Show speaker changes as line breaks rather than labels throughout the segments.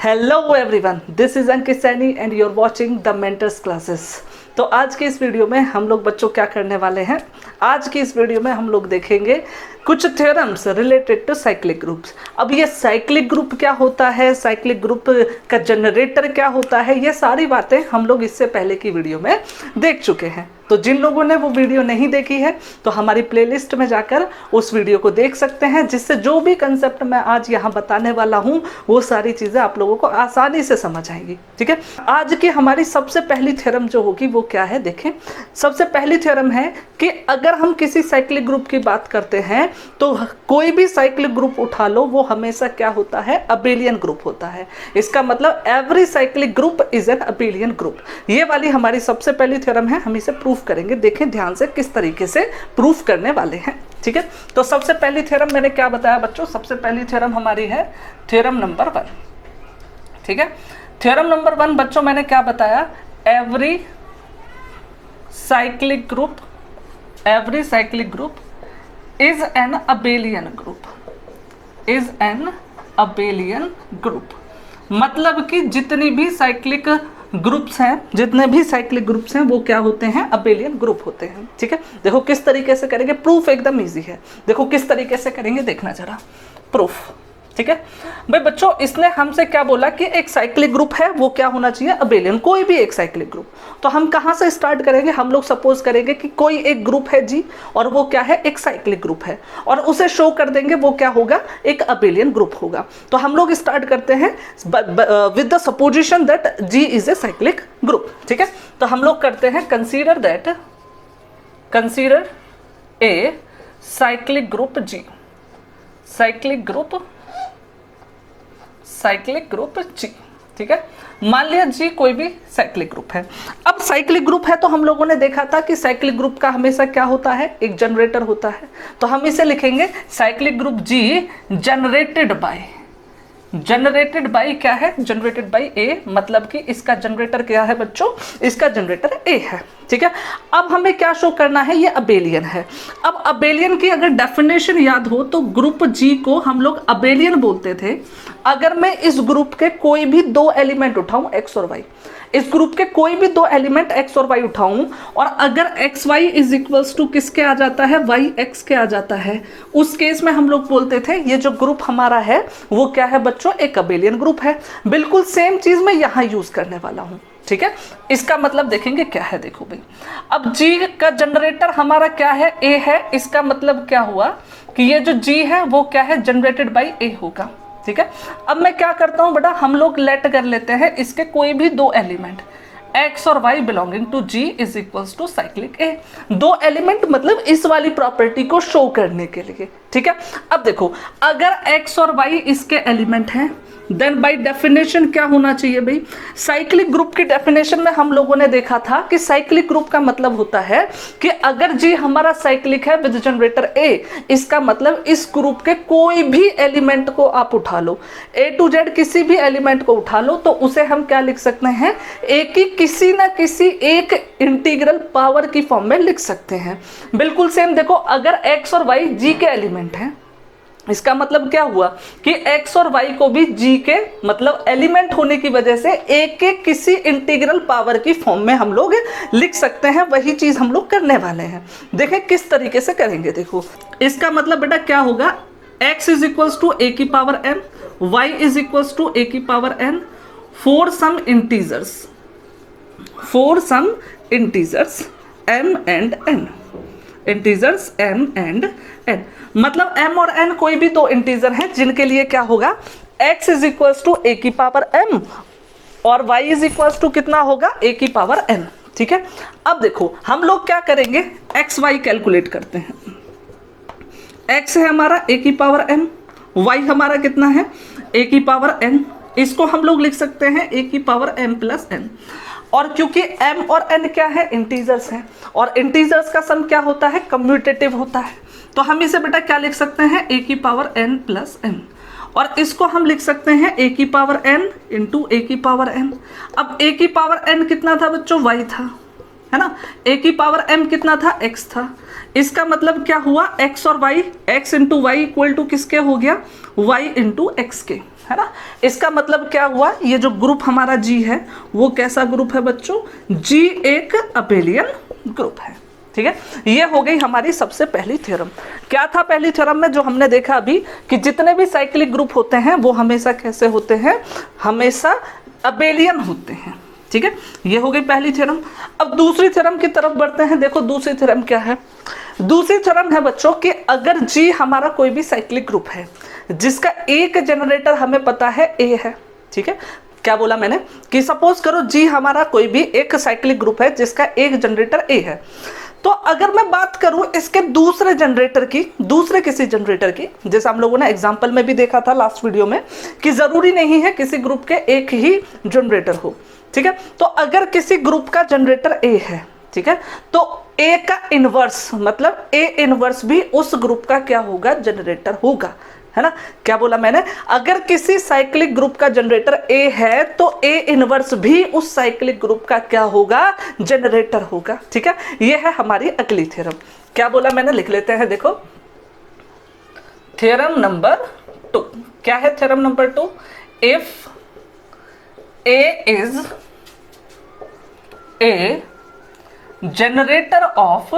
Hello everyone, this is Ankit Saini and you are watching the mentors classes. तो आज के इस वीडियो में हम लोग बच्चों क्या करने वाले हैं, आज की इस वीडियो में हम लोग देखेंगे कुछ theorems related to cyclic groups. अब ये साइक्लिक ग्रुप क्या होता है, साइक्लिक ग्रुप का जनरेटर क्या होता है, ये सारी बातें हम लोग इससे पहले की वीडियो में देख चुके हैं। तो जिन लोगों ने वो वीडियो नहीं देखी है तो हमारी प्लेलिस्ट में जाकर उस वीडियो को देख सकते हैं, जिससे जो भी कंसेप्ट मैं आज यहाँ बताने वाला हूँ वो सारी चीज़ें आप लोगों को आसानी से समझ आएंगी। ठीक है, आज की हमारी सबसे पहली थ्योरम जो होगी वो क्या है, देखें। सबसे पहली थ्योरम है कि अगर हम किसी साइक्लिक ग्रुप की बात करते हैं तो कोई भी साइक्लिक ग्रुप उठा लो, वो हमेशा क्या होता है, अबेलियन ग्रुप होता है। इसका मतलब every cyclic group is an abelian group. ये वाली हमारी सबसे पहली थ्योरम है, हम इसे प्रूफ करेंगे। देखें ध्यान से किस तरीके से प्रूफ करने वाले हैं। ठीक है, तो सबसे पहली थ्योरम मैंने क्या बताया बच्चों, सबसे पहली थ्योरम हमारी है थ्योरम नंबर 1। ठीक है, थ्योरम नंबर 1 बच्चों मैंने क्या बताया, every cyclic group is an abelian group। मतलब कि जितने भी साइक्लिक ग्रुप्स हैं वो क्या होते हैं, अबेलियन ग्रुप होते हैं। ठीक है, देखो किस तरीके से करेंगे, प्रूफ एकदम इजी है। देखो किस तरीके से करेंगे, देखना जरा प्रूफ। ठीक है भाई बच्चों, इसने हमसे क्या बोला कि एक साइक्लिक ग्रुप है वो क्या होना चाहिए, अबेलियन, कोई भी एक साइक्लिक ग्रुप। तो हम कहाँ से स्टार्ट करेंगे, हम लोग सपोज करेंगे कि कोई एक ग्रुप है जी और वो क्या है, एक साइक्लिक ग्रुप है, और उसे शो कर देंगे वो क्या होगा, एक अबेलियन ग्रुप होगा। तो हम लोग स्टार्ट करते हैं with the supposition that G is a cyclic group. ठीक है, तो हम लोग करते हैं consider a cyclic group G, cyclic group G. ठीक है, मान लिया जी कोई भी साइक्लिक ग्रुप है। अब साइक्लिक ग्रुप है तो हम लोगों ने देखा था कि साइक्लिक ग्रुप का हमेशा क्या होता है, एक जनरेटर होता है। तो हम इसे लिखेंगे cyclic group G generated by क्या है, जनरेटेड बाय ए। मतलब कि इसका जनरेटर क्या है बच्चों, इसका जनरेटर ए है। ठीक है, अब हमें क्या शो करना है, ये अबेलियन है। अब अबेलियन की अगर डेफिनेशन याद हो तो ग्रुप जी को हम लोग अबेलियन बोलते थे अगर मैं इस ग्रुप के कोई भी दो एलिमेंट उठाऊं, एक्स और वाई, इस ग्रुप के कोई भी दो एलिमेंट एक्स और वाई उठाऊं, और अगर X Y is equals to किसके आ जाता है, वाई एक्स के आ जाता है, उस केस में हम लोग बोलते थे ये जो ग्रुप हमारा है वो क्या है बच्चों, एक अबेलियन ग्रुप है। बिल्कुल सेम चीज मैं यहाँ यूज करने वाला हूँ। ठीक है, इसका मतलब देखेंगे क्या है, देखो भाई, अब जी का जनरेटर हमारा क्या है, ए है। इसका मतलब क्या हुआ कि ये जो जी है वो क्या है, जनरेटेड बाई ए होगा। ठीक है, अब मैं क्या करता हूं बेटा, हम लोग लेट कर लेते हैं इसके कोई भी दो एलिमेंट x और y belonging to g is equals to cyclic a। दो एलिमेंट मतलब इस वाली प्रॉपर्टी को शो करने के लिए। ठीक है, अब देखो अगर x और y इसके एलिमेंट हैं देन बाय डेफिनेशन क्या होना चाहिए भाई, साइक्लिक ग्रुप की डेफिनेशन में हम लोगों ने देखा था कि साइक्लिक ग्रुप का मतलब होता है कि अगर जी हमारा साइक्लिक है विद जनरेटर ए, इसका मतलब इस ग्रुप के कोई भी एलिमेंट को आप उठा लो, ए टू जेड किसी भी एलिमेंट को उठा लो, तो उसे हम क्या लिख सकते हैं, ए की किसी ना किसी एक इंटीग्रल पावर की फॉर्म में लिख सकते हैं। बिल्कुल सेम देखो, अगर एक्स और वाई जी के एलिमेंट हैं, इसका मतलब क्या हुआ कि x और y को भी g के मतलब एलिमेंट होने की वजह से a के किसी इंटीग्रल पावर की फॉर्म में हम लोग लिख सकते हैं। वही चीज हम लोग करने वाले हैं। देखें किस तरीके से करेंगे, देखो इसका मतलब बेटा क्या होगा, x is equals to a की power n, y is equals to a की power n for some integers m and n, integers m and n। मतलब m और n कोई भी दो इंटीजर हैं जिनके लिए क्या होगा, x is equals to a की पावर m और y इज इक्वल्स टू कितना होगा, a की पावर n। ठीक है, अब देखो हम लोग क्या करेंगे, x y कैलकुलेट करते हैं। x है हमारा a की पावर m, y हमारा कितना है, a की पावर n। इसको हम लोग लिख सकते हैं a की पावर m प्लस n। और क्योंकि m और n क्या है, इंटीजर्स हैं, और इंटीजर्स का सम क्या होता है, कम्यूटेटिव होता है। तो हम इसे बेटा क्या लिख सकते हैं, a की पावर n प्लस n, और इसको हम लिख सकते हैं a की पावर n इंटू a की पावर n। अब a की पावर n कितना था बच्चों, y था, है ना, a की पावर m कितना था, x था। इसका मतलब क्या हुआ, x और y, x into Y equal to किसके हो गया, y इंटू एक्स के। है ना। इसका मतलब क्या हुआ, ये जो ग्रुप हमारा जी है वो कैसा ग्रुप है बच्चों, जी एक अबेलियन ग्रुप है। ठीक है, ये हो गई हमारी सबसे पहली थ्योरम। क्या था पहली थ्योरम में जो हमने देखा अभी, कि जितने भी साइक्लिक ग्रुप होते हैं वो हमेशा कैसे होते हैं, हमेशा अबेलियन होते हैं। ठीक है, ये हो गई पहली थ्योरम। अब दूसरी थ्योरम की तरफ बढ़ते हैं। देखो दूसरी थ्योरम क्या है, दूसरी थ्योरम है बच्चों कि अगर जी हमारा कोई भी साइक्लिक ग्रुप है जिसका एक जनरेटर हमें पता है ए है। ठीक है, क्या बोला मैंने कि सपोज करो जी हमारा कोई भी एक साइक्लिक ग्रुप है जिसका एक जनरेटर ए है, तो अगर मैं बात करूं इसके दूसरे जनरेटर की, दूसरे किसी जनरेटर की, जैसे हम लोगों ने एग्जांपल में भी देखा था लास्ट वीडियो में कि जरूरी नहीं है किसी ग्रुप के एक ही जनरेटर हो। ठीक है, तो अगर किसी ग्रुप का जनरेटर ए है, ठीक है, तो ए का इनवर्स मतलब ए इनवर्स भी उस ग्रुप का क्या होगा, जनरेटर होगा, है ना। क्या बोला मैंने, अगर किसी साइक्लिक ग्रुप का जनरेटर ए है तो ए इनवर्स भी उस साइक्लिक ग्रुप का क्या होगा, जनरेटर होगा। ठीक है, ये है हमारी अगली थ्योरम। क्या बोला मैंने, लिख लेते हैं। देखो थ्योरम नंबर 2 क्या है, theorem number 2, if A is a generator of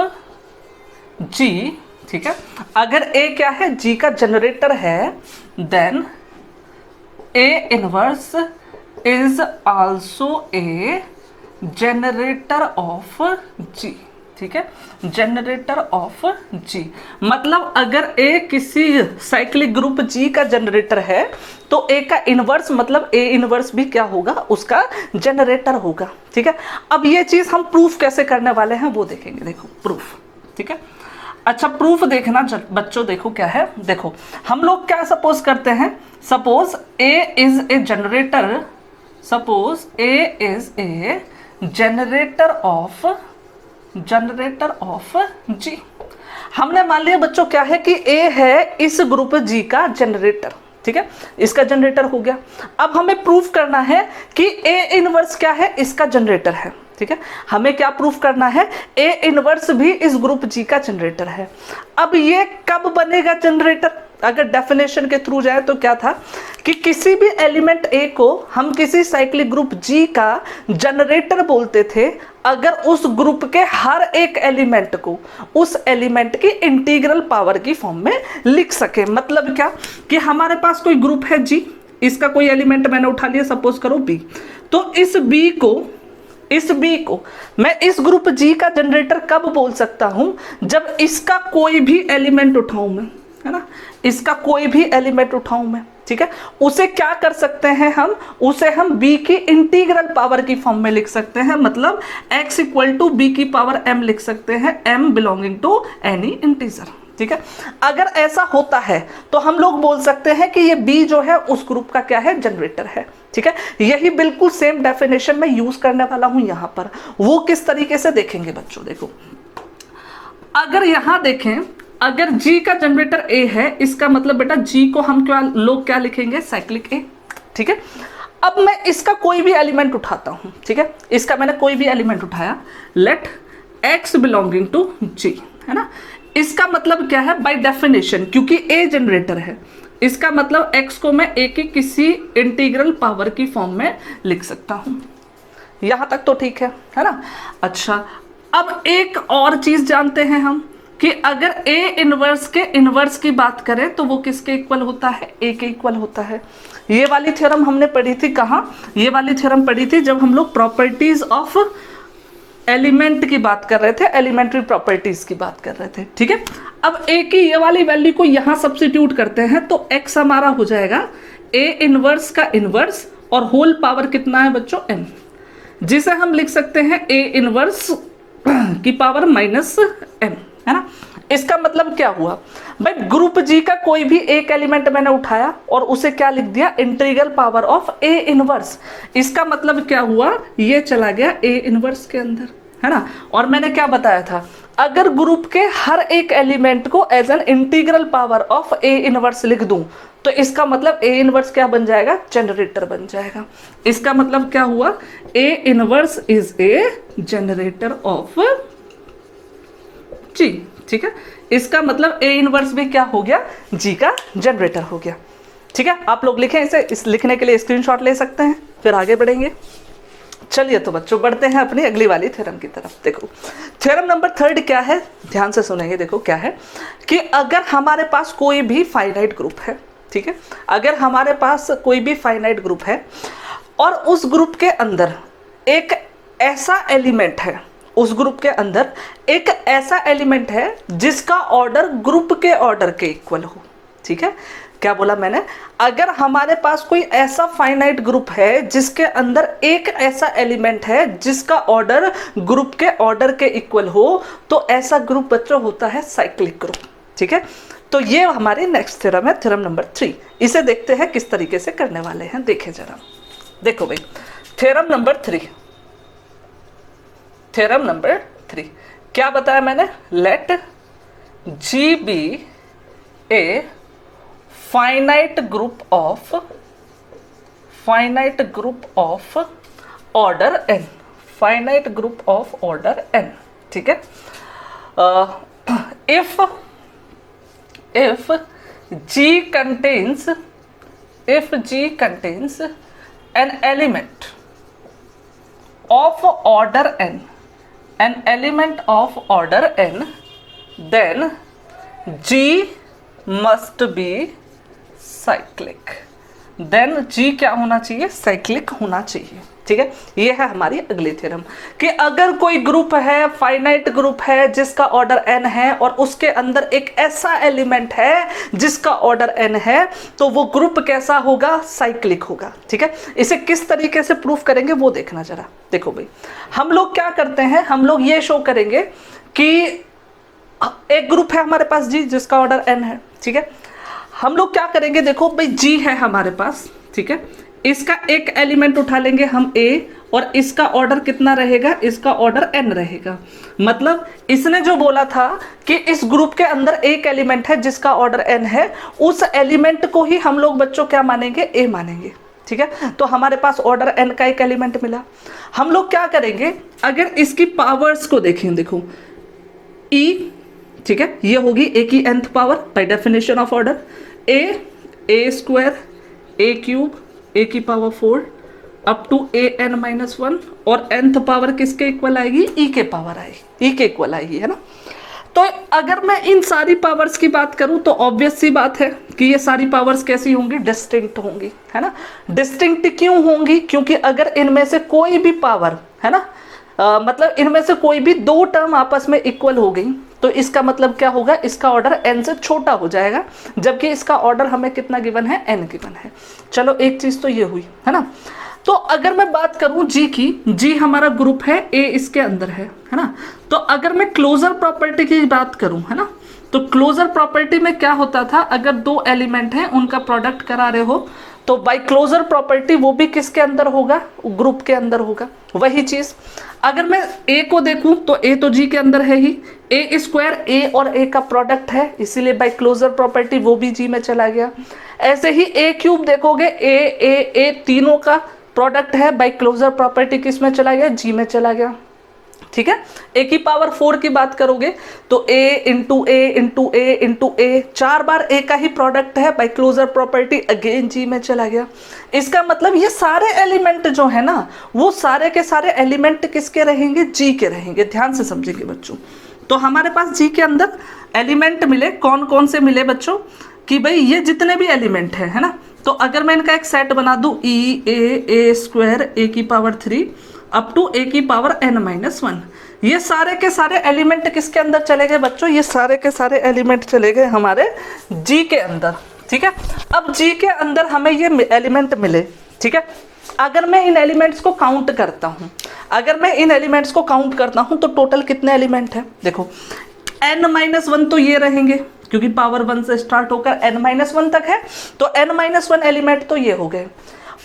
G, ठीक है, अगर ए क्या है, जी का जनरेटर है, then A inverse is also a generator of G. ठीक है, जनरेटर ऑफ जी मतलब अगर ए किसी साइक्लिक ग्रुप जी का जनरेटर है तो ए का इनवर्स मतलब ए इनवर्स भी क्या होगा, उसका जनरेटर होगा। ठीक है, अब ये चीज हम प्रूफ कैसे करने वाले हैं वो देखेंगे। देखो प्रूफ, ठीक है, अच्छा प्रूफ देखना बच्चों। देखो क्या है, देखो हम लोग क्या सपोज करते हैं, suppose A is a generator, suppose A is a generator of G. हमने मान लिया बच्चों क्या है कि ए है इस ग्रुप जी का जनरेटर। ठीक है, इसका जनरेटर हो गया। अब हमें प्रूफ करना है कि ए इनवर्स क्या है, इसका जनरेटर है। ठीक है, हमें क्या प्रूफ करना है, ए इनवर्स भी इस ग्रुप जी का जनरेटर है। अब ये कब बनेगा जनरेटर, अगर डेफिनेशन के थ्रू जाए तो क्या था कि किसी भी एलिमेंट ए को हम किसी साइक्लिक ग्रुप जी का जनरेटर बोलते थे अगर उस ग्रुप के हर एक एलिमेंट को उस एलिमेंट की इंटीग्रल पावर की फॉर्म में लिख सके। मतलब क्या कि हमारे पास कोई ग्रुप है जी, इसका कोई एलिमेंट मैंने उठा लिया, सपोज करो बी, तो इस बी को मैं इस ग्रुप जी का जनरेटर कब बोल सकता हूं, जब इसका कोई भी एलिमेंट उठाऊं मैं, है ना, इसका कोई भी एलिमेंट उठाऊं मैं। ठीक है, उसे क्या कर सकते हैं हम, उसे हम b की इंटीग्रल पावर की फॉर्म में लिख सकते हैं, मतलब x इक्वल टू बी की पावर m लिख सकते हैं, m belonging to any integer. ठीक है, अगर ऐसा होता है तो हम लोग बोल सकते हैं कि ये b जो है उस ग्रुप का क्या है, जनरेटर है। ठीक है, यही बिल्कुल सेम डेफिनेशन में यूज करने वाला हूं यहां पर। वो किस तरीके से देखेंगे बच्चों, देखो अगर यहां देखें, अगर G का जनरेटर A है, इसका मतलब बेटा G को हम लोग क्या लिखेंगे, साइक्लिक A। ठीक है, अब मैं इसका कोई भी एलिमेंट उठाता हूं। ठीक है, इसका मैंने कोई भी एलिमेंट उठाया, let X belonging to G, है ना। इसका मतलब क्या है, बाय डेफिनेशन क्योंकि A जनरेटर है, इसका मतलब X को मैं A की किसी इंटीग्रल पावर की फॉर्म में लिख सकता हूं। यहां तक तो ठीक है ना। अच्छा, अब एक और चीज जानते हैं हम कि अगर A इनवर्स के इनवर्स की बात करें तो वो किसके इक्वल होता है, A के इक्वल होता है। ये वाली थ्योरम हमने पढ़ी थी कहाँ, ये वाली थ्योरम पढ़ी थी जब हम लोग प्रॉपर्टीज ऑफ एलिमेंट की बात कर रहे थे, एलिमेंट्री प्रॉपर्टीज की बात कर रहे थे। ठीक है, अब A की ये वाली वैल्यू को यहाँ सब्स्टिट्यूट करते हैं तो X हमारा हो जाएगा A इनवर्स का इनवर्स और होल पावर कितना है बच्चों, m, जिसे हम लिख सकते हैं A इनवर्स की पावर माइनस m, है ना। इसका मतलब क्या हुआ भाई, ग्रुप जी का कोई भी एक एलिमेंट मैंने उठाया और उसे क्या लिख दिया, integral power of A inverse. इसका मतलब क्या हुआ, ये चला गया ए इनवर्स के अंदर, है ना। और मैंने क्या बताया था, अगर ग्रुप के हर एक एलिमेंट को as an integral power of A inverse लिख दूं तो इसका मतलब ए इनवर्स क्या बन जाएगा, जनरेटर बन जाएगा। इसका मतलब क्या हुआ, A inverse is a generator of G. ठीक है, इसका मतलब ए इनवर्स भी क्या हो गया, जी का जनरेटर हो गया। ठीक है, आप लोग लिखें इसे, इस लिखने के लिए स्क्रीनशॉट ले सकते हैं, फिर आगे बढ़ेंगे। चलिए तो बच्चों बढ़ते हैं अपनी अगली वाली थ्योरम की तरफ। देखो थ्योरम नंबर 3 क्या है, ध्यान से सुनेंगे। देखो क्या है कि अगर हमारे पास कोई भी फाइनाइट ग्रुप है, ठीक है, अगर हमारे पास कोई भी फाइनाइट ग्रुप है और उस ग्रुप के अंदर एक ऐसा एलिमेंट है, उस ग्रुप के अंदर एक ऐसा एलिमेंट है जिसका ऑर्डर ग्रुप के ऑर्डर के इक्वल हो, ठीक है, क्या बोला मैंने, अगर हमारे पास कोई ऐसा फाइनाइट ग्रुप है जिसके अंदर एक ऐसा एलिमेंट है जिसका ऑर्डर ग्रुप के ऑर्डर के इक्वल हो, तो ऐसा ग्रुप बच्चों होता है साइक्लिक ग्रुप, ठीक है। तो ये हमारी नेक्स्ट थ्योरम है, थ्योरम नंबर 3। इसे देखते हैं किस तरीके से करने वाले हैं, देखें जरा। देखो भाई थ्योरम नंबर 3, थ्योरम नंबर 3 क्या बताया मैंने, let G be a finite group of order n, finite group of order n, ठीक है। if G contains an element of order n, an element of order n, then G must be cyclic, then G क्या होना चाहिए, cyclic होना चाहिए, ठीक है। ये है हमारी अगली थ्योरम कि अगर कोई ग्रुप है, फाइनाइट ग्रुप है जिसका ऑर्डर n है और उसके अंदर एक ऐसा एलिमेंट है जिसका ऑर्डर n है, तो वो ग्रुप कैसा होगा, साइक्लिक होगा, ठीक है। इसे किस तरीके से प्रूफ करेंगे वो देखना जरा। देखो भाई हम लोग क्या करते हैं, हम लोग ये शो करेंगे कि एक ग्रुप है हमारे पास G जिसका ऑर्डर n है, ठीक है। हम लोग क्या करेंगे, देखो भाई G है हमारे पास, ठीक है, इसका एक एलिमेंट उठा लेंगे हम A और इसका ऑर्डर कितना रहेगा, इसका ऑर्डर n रहेगा। मतलब इसने जो बोला था कि इस ग्रुप के अंदर एक एलिमेंट है जिसका ऑर्डर n है, उस एलिमेंट को ही हम लोग बच्चों क्या मानेंगे, A मानेंगे, ठीक है। तो हमारे पास ऑर्डर n का एक एलिमेंट मिला। हम लोग क्या करेंगे, अगर इसकी पावर्स को देखें, देखो E, ठीक है, ये होगी A की nth power by definition of order, a square a cube a की पावर 4 अप टू an-1 और nth पावर किसके इक्वल आएगी, e के पावर आएगी, e के इक्वल आएगी, है ना। तो अगर मैं इन सारी पावर्स की बात करूं तो ऑब्वियस सी बात है कि ये सारी पावर्स कैसी होंगी, डिस्टिंक्ट होंगी, है ना। डिस्टिंक्ट क्यों होंगी, क्योंकि अगर इनमें से कोई भी पावर, है ना, मतलब इनमें से कोई भी दो टर्म आपस में इक्वल हो गई तो इसका मतलब क्या होगा, इसका ऑर्डर n से छोटा हो जाएगा, जबकि इसका ऑर्डर हमें कितना गिवन है, n गिवन है। चलो एक चीज तो ये हुई, है ना। तो अगर मैं बात करूं G की, G हमारा ग्रुप है, A इसके अंदर है ना। तो अगर मैं क्लोजर प्रॉपर्टी की बात करूं, है ना, तो क्लोजर प्रॉपर्टी में क्या होता था, अगर दो एलिमेंट हैं उनका प्रोडक्ट करा रहे हो तो बाय क्लोजर प्रॉपर्टी वो भी किसके अंदर होगा, ग्रुप के अंदर होगा। वही चीज अगर मैं A को देखूं तो A तो G के अंदर है ही, A स्क्वायर A और A का प्रोडक्ट है, इसीलिए बाय क्लोजर प्रॉपर्टी वो भी G में चला गया। ऐसे ही A क्यूब देखोगे, A तीनों का प्रोडक्ट है, बाय क्लोजर प्रॉपर्टी किस में चला गया, G में चला गया, ठीक है। A की पावर 4 की बात करोगे तो A into A into A into A, 4 बार A का ही प्रोडक्ट है, by closure property again G में चला गया। इसका मतलब ये सारे एलिमेंट जो है ना, वो सारे के सारे एलिमेंट किसके रहेंगे, G के रहेंगे। ध्यान से समझेंगे बच्चों। तो हमारे पास G के अंदर एलिमेंट मिले, कौन कौन से मिले बच्चों, कि भाई ये जितने भी एलिमेंट है ना, तो अगर मैं इनका एक सेट बना दूं A स्क्वायर A की पावर 3 अप टू A की पावर n-1, ये सारे के सारे एलिमेंट किसके अंदर चले गए बच्चों, ये सारे के सारे एलिमेंट चले गए हमारे G के अंदर, ठीक है। अब G के अंदर हमें ये एलिमेंट मिले, ठीक है। अगर मैं इन एलिमेंट्स को काउंट करता हूँ, अगर मैं इन एलिमेंट्स को काउंट करता हूँ तो टोटल कितने एलिमेंट हैं, देखो n-1 तो ये रहेंगे क्योंकि पावर 1 से स्टार्ट होकर n-1 तक है, तो n-1 एलिमेंट तो ये हो गए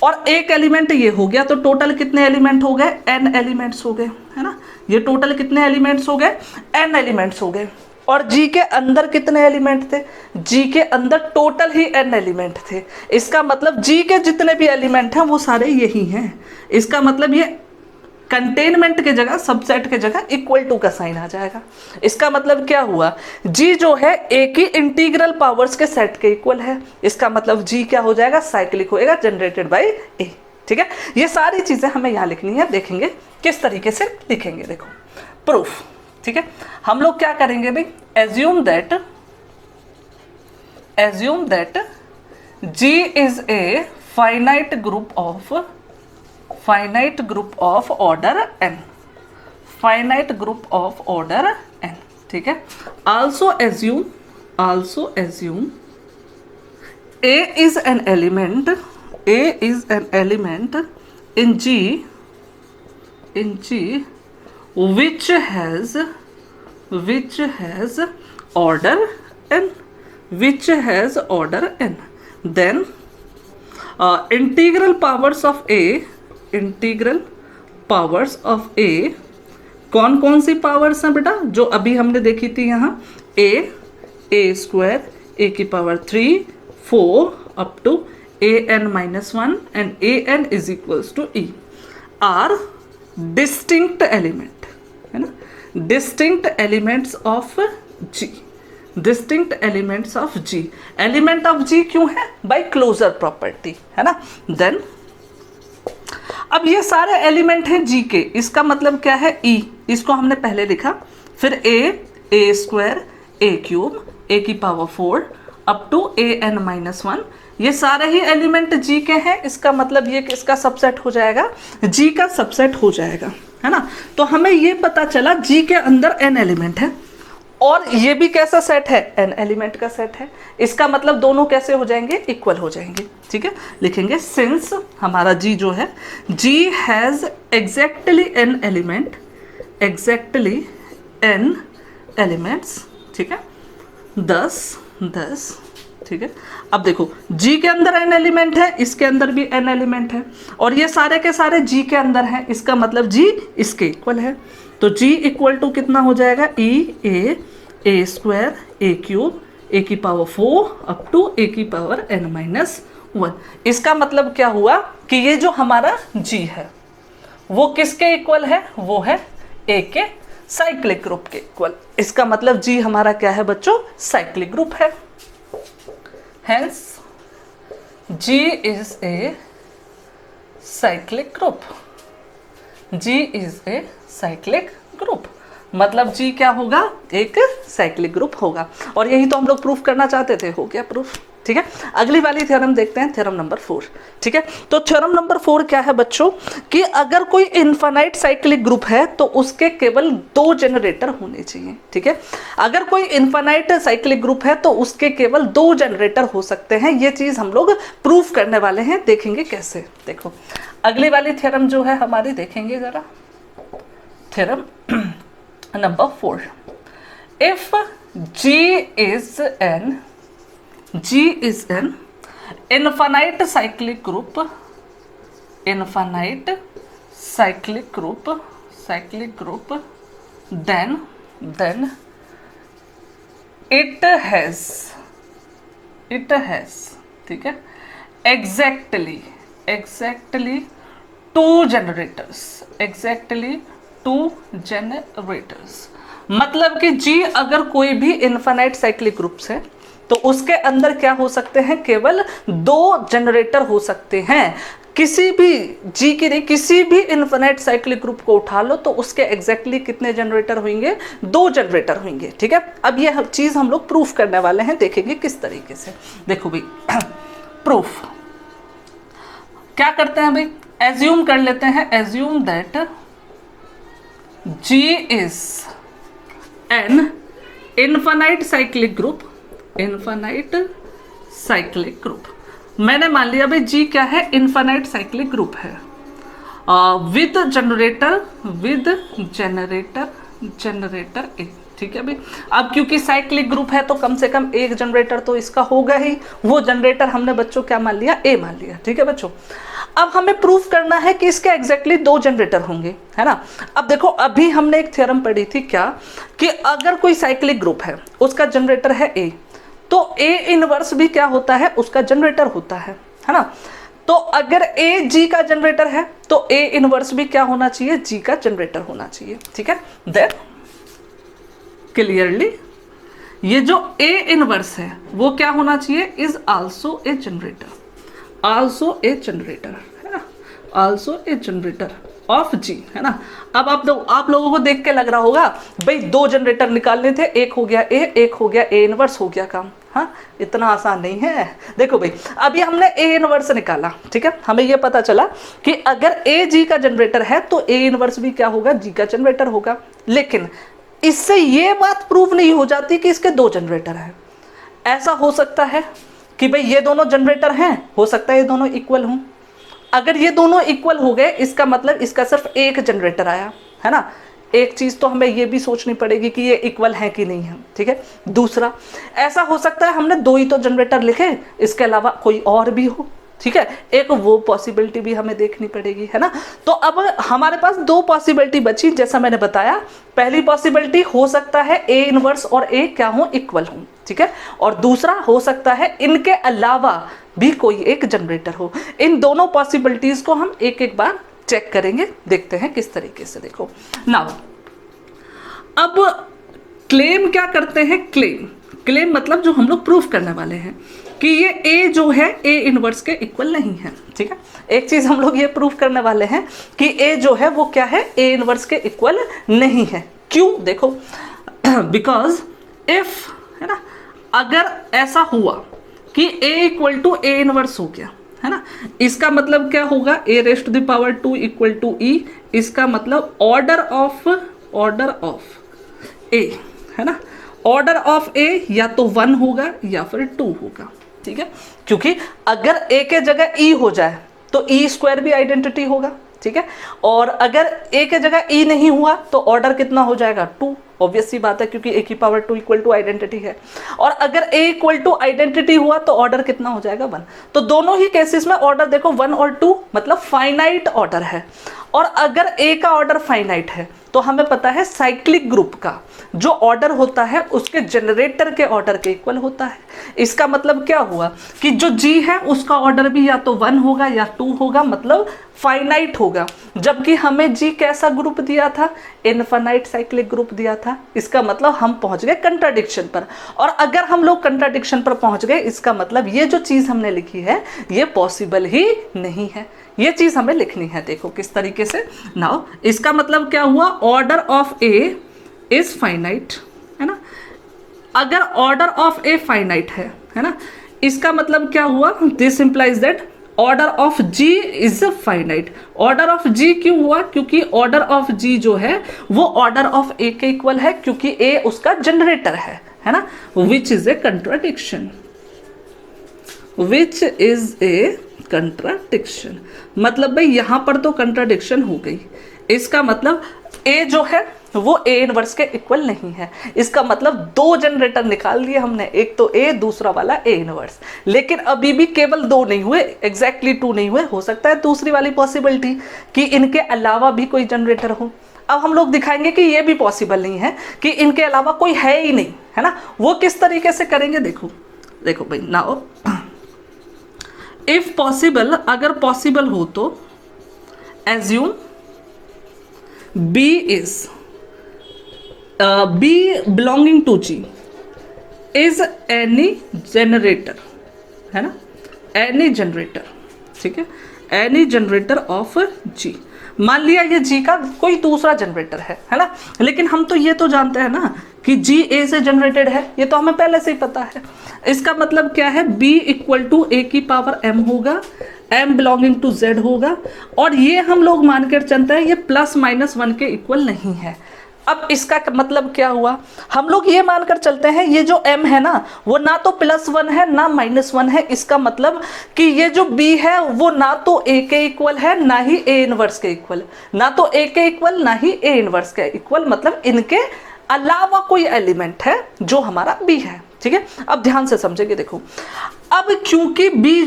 और एक एलिमेंट ये हो गया, तो टोटल कितने एलिमेंट हो गए, n एलिमेंट्स हो गए, है ना। ये टोटल कितने एलिमेंट्स हो गए, n एलिमेंट्स हो गए। और G के अंदर कितने एलिमेंट थे, G के अंदर टोटल ही n एलिमेंट थे। इसका मतलब G के जितने भी एलिमेंट हैं वो सारे यही हैं। इसका मतलब ये कंटेनमेंट के जगह, सबसेट के जगह इक्वल टू का साइन आ जाएगा। इसका मतलब क्या हुआ, जी जो है ए की इंटीग्रल पावर्स के सेट के इक्वल है। इसका मतलब जी क्या हो जाएगा, साइक्लिक होएगा, जनरेटेड बाय ए। ठीक है, ये सारी चीजें हमें यहाँ लिखनी है, देखेंगे किस तरीके से लिखेंगे। देखो प्रूफ, ठीक है, हम लोग क्या करेंगे भाई, assume that G is a finite group of order n, finite group of order n, ठीक है। also assume A is an element in G which has order n, then integral powers of A कौन कौन सी powers हैं बेटा, जो अभी हमने देखी थी यहाँ, a स्क्वायर, a की power 3, 4 up to an-1 and an is equals to e are distinct element, है ना, distinct elements of G, distinct elements of G। Element of G क्यों है, बाय क्लोजर प्रॉपर्टी, है ना। देन अब ये सारे एलिमेंट हैं G के, इसका मतलब क्या है, E, इसको हमने पहले लिखा, फिर a square, a cube, a की पावर 4 अप टू an-1, ये सारे ही एलिमेंट G के हैं। इसका मतलब ये इसका सबसेट हो जाएगा, G का सबसेट हो जाएगा, है ना। तो हमें ये पता चला G के अंदर n एलिमेंट है, और ये भी कैसा सेट है, n एलिमेंट का सेट है। इसका मतलब दोनों कैसे हो जाएंगे, इक्वल हो जाएंगे। ठीक है, लिखेंगे सिंस हमारा G जो है, G has exactly n elements, ठीक है, 10, ठीक है। अब देखो G के अंदर n एलिमेंट है, इसके अंदर भी n एलिमेंट है, और ये सारे के सारे G के अंदर हैं, इसका मतलब G इसके इक्वल है। तो G इक्वल टू कितना हो जाएगा, a square, a cube, a की पावर 4 अप टू a की पावर n-1। इसका मतलब क्या हुआ कि ये जो हमारा G है वो किसके इक्वल है, वो है A के साइक्लिक ग्रुप के इक्वल। इसका मतलब G हमारा क्या है बच्चों, साइक्लिक ग्रुप है। Hence G is a cyclic group. G is a cyclic group. मतलब G क्या होगा, एक साइक्लिक ग्रुप होगा, और यही तो हम लोग प्रूफ करना चाहते थे, हो गया प्रूफ। ठीक है, अगली वाली थ्योरम देखते हैं, थ्योरम नंबर 4। ठीक है, तो थ्योरम नंबर 4 क्या है बच्चों, कि अगर कोई इनफाइनाइट साइक्लिक ग्रुप है तो उसके केवल 2 जनरेटर होने चाहिए। ठीक है, अगर कोई इनफाइनाइट साइक्लिक ग्रुप है तो उसके केवल 2 जनरेटर हो सकते हैं। ये चीज हम लोग प्रूफ करने वाले हैं, देखेंगे कैसे। देखो अगली वाली थ्योरम जो है हमारी, देखेंगे जरा, theorem number 4। If G is an infinite cyclic group, then it has, ठीक है, exactly 2 generators, मतलब कि G अगर कोई भी इनफाइनाइट साइक्लिक ग्रुप्स है तो उसके अंदर क्या हो सकते हैं, केवल 2 जनरेटर हो सकते हैं। किसी भी G की नहीं, किसी भी इनफाइनाइट साइक्लिक ग्रुप को उठा लो तो उसके एग्जैक्टली कितने जनरेटर होंगे, 2 जनरेटर होंगे। ठीक है, अब ये चीज हम लोग प्रूफ करने वाले हैं, देखेंगे किस तरीके से। देखो भाई प्रूफ क्या करते हैं भाई, एज्यूम कर लेते हैं, assume that G is an infinite cyclic group, मैंने मान लिया भाई G क्या है, इनफाइनाइट साइक्लिक ग्रुप है, विद जनरेटर ए। ठीक है भाई, अब क्योंकि साइक्लिक ग्रुप है तो कम से कम एक जनरेटर तो इसका होगा ही, वो जनरेटर हमने बच्चों क्या मान लिया, ए मान लिया। ठीक है बच्चों, अब हमें प्रूफ करना है कि इसके एग्जैक्टली 2 जनरेटर होंगे, है ना। अब देखो अभी हमने एक थ्योरम पढ़ी थी क्या, कि अगर कोई साइक्लिक ग्रुप है उसका जनरेटर है ए, तो ए इनवर्स भी क्या होता है, उसका जनरेटर होता है ना। तो अगर ए जी का जनरेटर है तो ए इनवर्स भी क्या होना चाहिए, जी का जनरेटर होना चाहिए। ठीक है, देन क्लियरली ये जो ए इनवर्स है वो क्या होना चाहिए, is also a generator, also a generator है ना, आल्सो ए जनरेटर ऑफ जी है ना। अब आप लोगों को देख के लग रहा होगा भाई 2 जनरेटर निकालने थे, एक हो गया ए, एक हो गया ए इनवर्स, हो गया काम। हाँ, इतना आसान नहीं है। देखो भाई अभी हमने ए इनवर्स निकाला, ठीक है, हमें ये पता चला कि अगर ए जी का जनरेटर है तो ए इनवर्स भी क्या होगा, जी का जनरेटर होगा। लेकिन इससे ये बात प्रूव नहीं हो जाती कि इसके 2 जनरेटर हैं। ऐसा हो सकता है कि भाई ये दोनों जनरेटर हैं, हो सकता है ये दोनों इक्वल हों। अगर ये दोनों इक्वल हो गए इसका मतलब इसका सिर्फ एक जनरेटर आया है ना। एक चीज तो हमें ये भी सोचनी पड़ेगी कि ये इक्वल है कि नहीं है। ठीक है, दूसरा ऐसा हो सकता है हमने 2 ही तो जनरेटर लिखे, इसके अलावा कोई और भी हो। ठीक है, एक वो पॉसिबिलिटी भी हमें देखनी पड़ेगी, है ना। तो अब हमारे पास 2 पॉसिबिलिटी बची, जैसा मैंने बताया। पहली पॉसिबिलिटी हो सकता है ए इनवर्स और ए क्या हो, इक्वल हो। ठीक है, और दूसरा हो सकता है इनके अलावा भी कोई एक जनरेटर हो। इन दोनों पॉसिबिलिटीज को हम एक एक बार चेक करेंगे, देखते हैं किस तरीके से। देखो नाउ अब क्लेम क्या करते हैं, क्लेम मतलब जो हम लोग प्रूफ करने वाले हैं कि ये ए जो है ए इनवर्स के इक्वल नहीं है। ठीक है, एक चीज हम लोग ये प्रूफ करने वाले हैं कि ए जो है वो क्या है, ए इनवर्स के इक्वल नहीं है। क्यों, देखो बिकॉज इफ है ना, अगर ऐसा हुआ कि A equal to A inverse हो गया है ना, इसका मतलब क्या होगा, A raised to the power 2 equal to E. इसका मतलब ऑर्डर ऑफ ए है ना, ऑर्डर ऑफ ए या तो 1 होगा या फिर 2 होगा। ठीक है, क्योंकि अगर ए के जगह ई हो जाए तो ई स्क्वायर भी आइडेंटिटी होगा। ठीक है, और अगर ए के जगह ई नहीं हुआ तो ऑर्डर कितना हो जाएगा, 2। ऑब्वियस सी बात है क्योंकि ए की पावर 2 इक्वल टू आइडेंटिटी है। और अगर ए इक्वल टू आइडेंटिटी हुआ तो ऑर्डर कितना हो जाएगा, 1। तो दोनों ही केसेस में ऑर्डर देखो 1 और 2 मतलब फाइनाइट ऑर्डर है। और अगर ए का ऑर्डर फाइनाइट है तो हमें पता है साइक्लिक ग्रुप का जो ऑर्डर होता है उसके जनरेटर के ऑर्डर के इक्वल होता है। इसका मतलब क्या हुआ कि जो जी है उसका ऑर्डर भी या तो 1 होगा या 2 होगा, मतलब फाइनाइट होगा। जबकि हमें जी कैसा ग्रुप दिया था, इनफाइनाइट साइक्लिक ग्रुप दिया था। इसका मतलब हम पहुंच गए कंट्राडिक्शन पर। और अगर हम लोग कंट्राडिक्शन पर पहुंच गए इसका मतलब ये जो चीज हमने लिखी है ये पॉसिबल ही नहीं है। ये चीज हमें लिखनी है। देखो किस तरीके से, नाउ इसका मतलब क्या हुआ, order of A is finite है ना। अगर ऑर्डर ऑफ ए फाइनाइट है ना, इसका मतलब क्या हुआ, this implies that order of G is finite. Order of G क्यों हुआ, क्योंकि ऑर्डर ऑफ जी जो है वो ऑर्डर ऑफ ए के इक्वल है, क्योंकि ए उसका जनरेटर है ना। Which is a contradiction, which is a contradiction. मतलब भाई यहां पर तो कंट्राडिक्शन हो गई। इसका मतलब ए जो है वो ए इनवर्स के इक्वल नहीं है। इसका मतलब 2 जनरेटर निकाल लिए हमने, एक तो ए, दूसरा वाला ए इनवर्स। लेकिन अभी भी केवल 2 नहीं हुए, एग्जैक्टली 2 नहीं हुए। हो सकता है दूसरी वाली पॉसिबिलिटी कि इनके अलावा भी कोई जनरेटर हो। अब हम लोग दिखाएंगे कि ये भी पॉसिबल नहीं है कि इनके अलावा कोई है ही नहीं, है ना। वो किस तरीके से करेंगे, देखो भाई नाउ इफ पॉसिबल, अगर पॉसिबल हो तो assume B is B belonging to G is any generator है ना, any generator। ठीक है, any generator of G। मान लिया ये G का कोई दूसरा जनरेटर है ना। लेकिन हम तो ये तो जानते हैं ना कि G A से जनरेटेड है, ये तो हमें पहले से ही पता है। इसका मतलब क्या है, B इक्वल टू A की पावर M होगा, M बिलोंगिंग टू Z होगा। और ये हम लोग मानकर चलते हैं ये +-1 के इक्वल नहीं है। अब इसका मतलब क्या हुआ, हम लोग ये मानकर चलते हैं ये जो m है ना वो ना तो +1 है ना -1 है। इसका मतलब कि ये जो b है वो ना तो a के इक्वल है ना ही a इनवर्स के इक्वल, ना तो a के इक्वल ना ही a इनवर्स के इक्वल, मतलब इनके अलावा कोई एलिमेंट है जो हमारा b है। ठीक है, अब ध्यान से समझेंगे। देखो अब क्योंकि b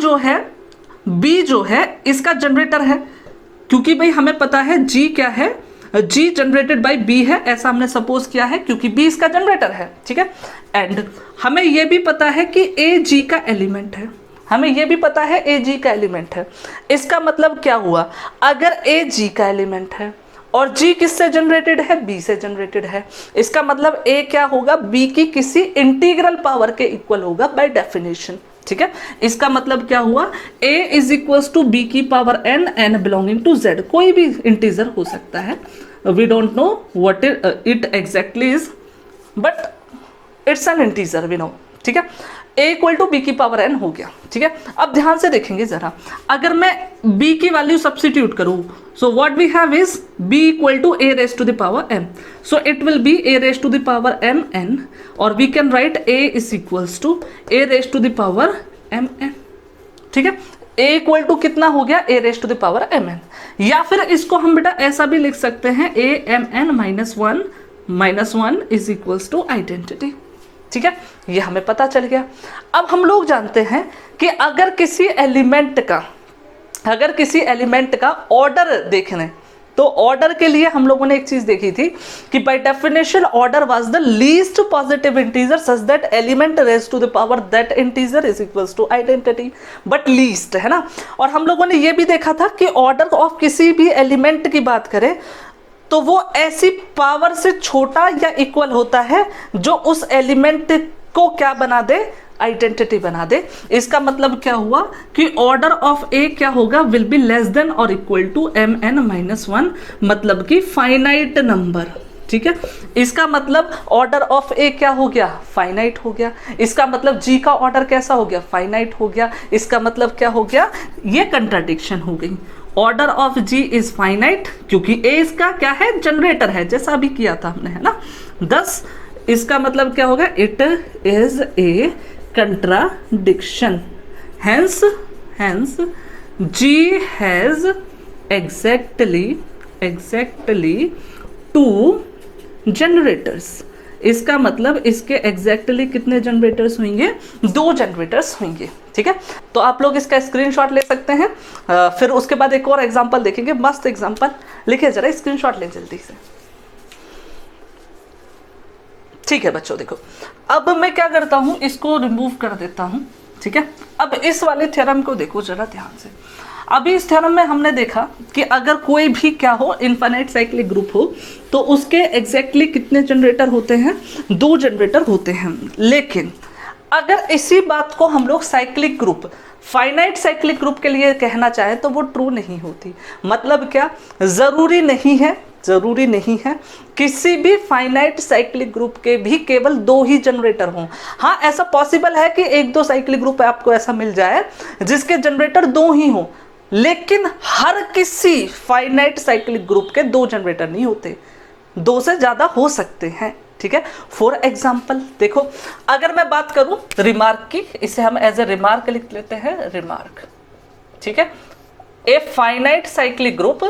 जो है इसका जनरेटर है, क्योंकि भाई हमें पता है g क्या है, G जनरेटेड बाय B है, ऐसा हमने सपोज किया है क्योंकि B इसका जनरेटर है। ठीक है, एंड हमें यह भी पता है कि A G का एलिमेंट है। हमें ये भी पता है ए जी का एलिमेंट है। इसका मतलब क्या हुआ, अगर ए जी का एलिमेंट है और जी किससे जनरेटेड है, बी से जनरेटेड है, इसका मतलब ए क्या होगा, बी की किसी इंटीग्रल पावर के इक्वल होगा बाय डेफिनेशन। ठीक है, इसका मतलब क्या हुआ, a is equals to B की power n, n belonging to z, कोई भी इंटीजर हो सकता है, we don't know what it exactly is, but it's an integer we know. ठीक है, a इक्वल टू बी की पावर n हो गया। ठीक है, अब ध्यान से देखेंगे जरा, अगर मैं b की वैल्यू सब्स्टिट्यूट करूं, so what we have is b equal to a raise to the power m, so it will be a raise to the power m n, और we can write a is equals to a raise to the power m n। ठीक है, a equal to कितना हो गया, a raise to the power m n, या फिर इसको हम बेटा ऐसा भी लिख सकते हैं a m n minus one is equals to identity. ठीक है, ये हमें पता चल गया। अब हम लोग जानते हैं कि अगर किसी एलिमेंट का ऑर्डर देखने, तो ऑर्डर के लिए हम लोगों ने एक चीज देखी थी कि by definition order was the least positive integer such that element raise to the power that integer is equals to identity, but least है ना। और हम लोगों ने ये भी देखा था कि ऑर्डर ऑफ किसी भी एलिमेंट की बात करें तो वो ऐसी पावर से छोटा या इक्वल होता है जो उस एलिमेंट को क्या बना दे, आइडेंटिटी बना दे। इसका मतलब क्या हुआ कि ऑर्डर ऑफ ए क्या होगा, विल बी लेस देन और equal to M N minus one, मतलब कि फाइनाइट नंबर। ठीक है, इसका मतलब ऑर्डर ऑफ ए क्या हो गया, फाइनाइट हो गया। इसका मतलब जी का ऑर्डर कैसा हो गया, फाइनाइट हो गया। इसका मतलब क्या हो गया, ये कंट्राडिक्शन हो गई। Order of G is finite क्योंकि ए इसका क्या है, जनरेटर है, जैसा अभी किया था हमने, है ना। 10 इसका मतलब क्या होगा, it is a contradiction, hence G has exactly 2 generators. इसका मतलब इसके एग्जैक्टली कितने जनरेटर्स होंगे, 2 जनरेटर्स होंगे। ठीक है, तो आप लोग इसका स्क्रीनशॉट ले सकते हैं। फिर उसके बाद एक और एग्जांपल देखेंगे, मस्त एग्जांपल। लिखिए जरा, स्क्रीनशॉट ले जल्दी से। ठीक है बच्चों, देखो अब मैं क्या करता हूं, इसको रिमूव कर देता हूं। ठीक है, अब इस वाले थ्योरम को देखो जरा ध्यान से। अभी इस थ्योरम में हमने देखा कि अगर कोई भी क्या हो, इनफाइनाइट साइक्लिक ग्रुप हो, तो उसके एग्जैक्टली कितने जनरेटर होते हैं, 2 जनरेटर होते हैं। लेकिन अगर इसी बात को हम लोग cyclic group, finite cyclic group के लिए कहना चाहें तो वो ट्रू नहीं होती। मतलब क्या, जरूरी नहीं है किसी भी फाइनाइट साइक्लिक ग्रुप के भी केवल 2 ही जनरेटर हों। हाँ, ऐसा पॉसिबल है कि 1-2 साइक्लिक ग्रुप आपको ऐसा मिल जाए जिसके जनरेटर 2 ही हों, लेकिन हर किसी फाइनाइट साइक्लिक ग्रुप के 2 जनरेटर नहीं होते, 2 से ज्यादा हो सकते हैं। ठीक है, फॉर एग्जाम्पल देखो, अगर मैं बात करूं रिमार्क की, इसे हम एज ए रिमार्क लिख लेते हैं, रिमार्क। ठीक है, a finite cyclic group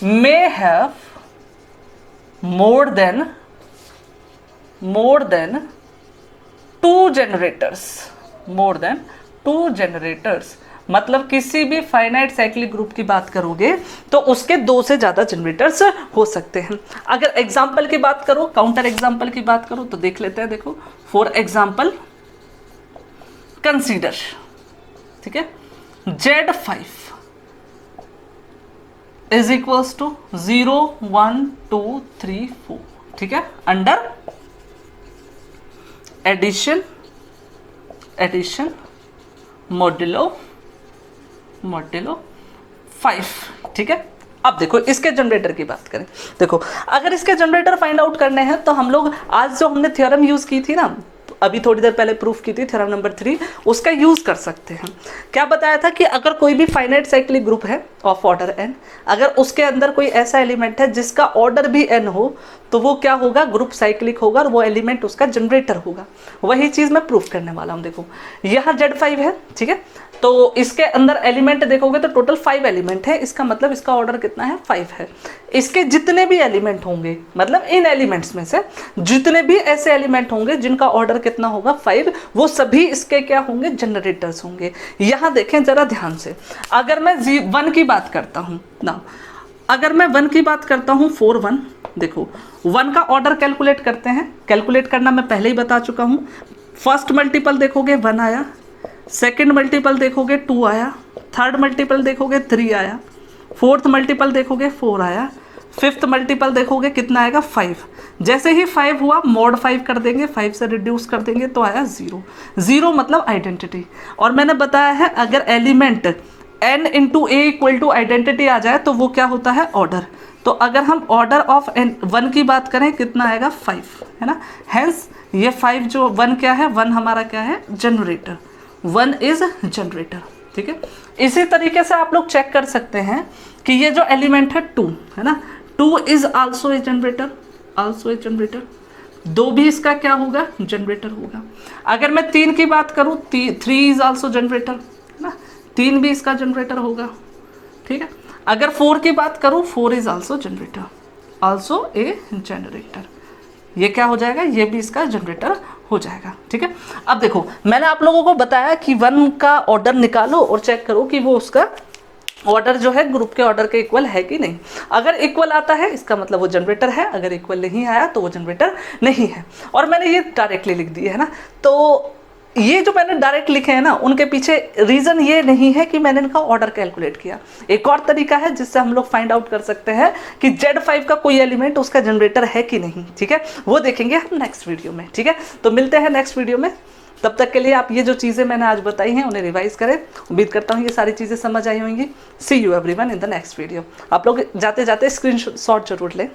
may have more than 2 generators। मतलब किसी भी फाइनाइट साइक्लिक ग्रुप की बात करोगे तो उसके 2 से ज्यादा जनरेटर्स हो सकते हैं। अगर एग्जाम्पल की बात करो, काउंटर एग्जाम्पल की बात करो, तो देख लेते हैं। देखो, फॉर एग्जाम्पल कंसीडर, ठीक है, Z5 इज इक्वल्स टू 0 1 2 3 4। ठीक है, अंडर एडिशन मॉड्यूलो 5। ठीक है, अब देखो इसके जनरेटर की बात करें। देखो, अगर इसके जनरेटर फाइंड आउट करने हैं तो हम लोग आज जो हमने थ्योरम यूज की थी ना, अभी थोड़ी देर पहले प्रूफ की थी, थ्योरम नंबर 3, उसका यूज कर सकते हैं। क्या बताया था कि अगर कोई भी फाइनाइट साइक्लिक ग्रुप है ऑफ ऑर्डर n, अगर उसके अंदर कोई ऐसा एलिमेंट है जिसका ऑर्डर भी n हो, तो वो क्या होगा, ग्रुप साइक्लिक होगा और वो एलिमेंट उसका जनरेटर होगा। वही चीज मैं प्रूफ करने वाला हूँ। देखो, यहाँ Z5 है, ठीक है, तो इसके अंदर एलिमेंट देखोगे तो टोटल 5 एलिमेंट है। इसका मतलब इसका ऑर्डर कितना है, 5 है। इसके जितने भी एलिमेंट होंगे, मतलब इन एलिमेंट्स में से जितने भी ऐसे एलिमेंट होंगे जिनका ऑर्डर कितना होगा, 5, वो सभी इसके क्या होंगे, जनरेटर्स होंगे। यहाँ देखें जरा ध्यान से, अगर मैं 1 की बात करता हूँ ना, अगर मैं 1 की बात करता हूँ 4 1, देखो 1 का ऑर्डर कैलकुलेट करते हैं, कैलकुलेट करना मैं पहले ही बता चुका हूँ। फर्स्ट मल्टीपल देखोगे 1 आया, सेकंड मल्टीपल देखोगे 2 आया, थर्ड मल्टीपल देखोगे 3 आया, फोर्थ मल्टीपल देखोगे 4 आया, फिफ्थ मल्टीपल देखोगे कितना आएगा 5। जैसे ही 5 हुआ मॉड 5 कर देंगे, 5 से रिड्यूस कर देंगे तो आया 0। 0 मतलब आइडेंटिटी। और मैंने बताया है अगर element n into a equal to identity आ जाए तो वो क्या होता है, ऑर्डर। तो अगर हम ऑर्डर ऑफ n1 की बात करें कितना आएगा 5, है ना। हेंस ये 5 जो 1 क्या है, 1 हमारा क्या है, जनरेटर। 1 इज जनरेटर, ठीक है। इसी तरीके से आप लोग चेक कर सकते हैं कि ये जो एलिमेंट है 2, है ना, 2 is also a generator, also a generator. 2 भी इसका क्या होगा, जनरेटर होगा। अगर मैं 3 की बात करूँ 3 इज आल्सो जनरेटर, है ना, 3 भी इसका जनरेटर होगा, ठीक है। अगर 4 की बात करूँ 4 is also generator, also a generator. ये क्या हो जाएगा, ये भी इसका जनरेटर हो जाएगा, ठीक है। अब देखो मैंने आप लोगों को बताया कि 1 का ऑर्डर निकालो और चेक करो कि वो उसका ऑर्डर जो है ग्रुप के ऑर्डर के इक्वल है कि नहीं। अगर इक्वल आता है इसका मतलब वो जनरेटर है, अगर इक्वल नहीं आया तो वो जनरेटर नहीं है। और मैंने ये डायरेक्टली लिख दिया है ना, तो ये जो मैंने डायरेक्ट लिखे हैं ना उनके पीछे रीज़न ये नहीं है कि मैंने इनका ऑर्डर कैलकुलेट किया। एक और तरीका है जिससे हम लोग फाइंड आउट कर सकते हैं कि Z5 का कोई एलिमेंट उसका जनरेटर है कि नहीं, ठीक है। वो देखेंगे हम नेक्स्ट वीडियो में, ठीक है। तो मिलते हैं नेक्स्ट वीडियो में, तब तक के लिए आप ये जो चीज़ें मैंने आज बताई हैं उन्हें रिवाइज करें। उम्मीद करता हूँ ये सारी चीज़ें समझ आई होंगी। See you everyone in the next video. आप लोग जाते जाते स्क्रीनशॉट जरूर लें।